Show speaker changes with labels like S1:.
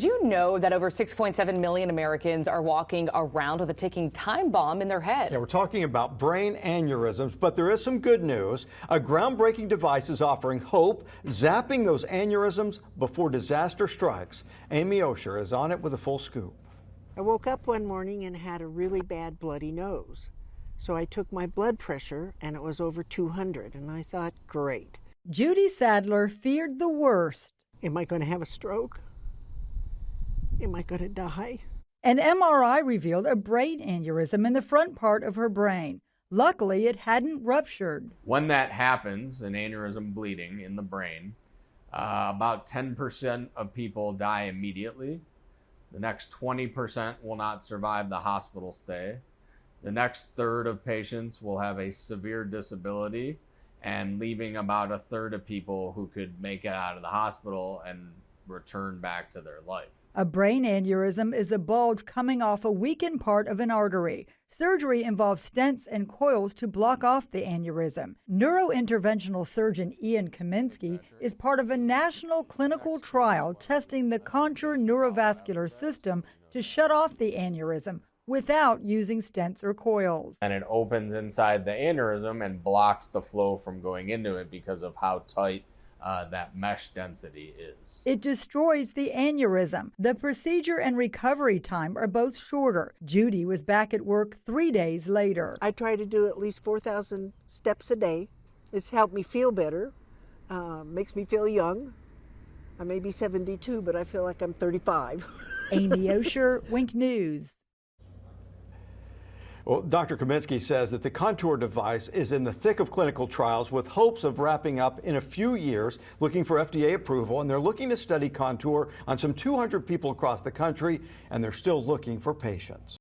S1: Did you know that over 6.7 million Americans are walking around with a ticking time bomb in their head?
S2: Yeah, we're talking about brain aneurysms, but there is some good news. A groundbreaking device is offering hope, zapping those aneurysms before disaster strikes. Amy Osher is on it with a full scoop.
S3: I woke up one morning and had a really bad bloody nose. So I took my blood pressure and it was over 200, and I thought, great.
S4: Judy Sadler feared the worst.
S3: Am I going to have a stroke? Am I going to die?
S4: An MRI revealed a brain aneurysm in the front part of her brain. Luckily, it hadn't ruptured.
S5: When that happens, an aneurysm bleeding in the brain, about 10% of people die immediately. The next 20% will not survive the hospital stay. The next third of patients will have a severe disability, and leaving about a third of people who could make it out of the hospital and return back to their life.
S4: A brain aneurysm is a bulge coming off a weakened part of an artery. Surgery involves stents and coils to block off the aneurysm. Neurointerventional surgeon Ian Kaminsky is part of a national clinical trial testing the contour neurovascular system to shut off the aneurysm without using stents or coils.
S5: And it opens inside the aneurysm and blocks the flow from going into it because of how tight that mesh density is.
S4: It destroys the aneurysm. The procedure and recovery time are both shorter. Judy was back at work 3 days later.
S3: I try to do at least 4,000 steps a day. It's helped me feel better, makes me feel young. I may be 72, but I feel like I'm 35.
S4: Amy Osher, Wink News.
S2: Well, Dr. Kaminsky says that the Contour device is in the thick of clinical trials with hopes of wrapping up in a few years, looking for FDA approval, and they're looking to study Contour on some 200 people across the country, and they're still looking for patients.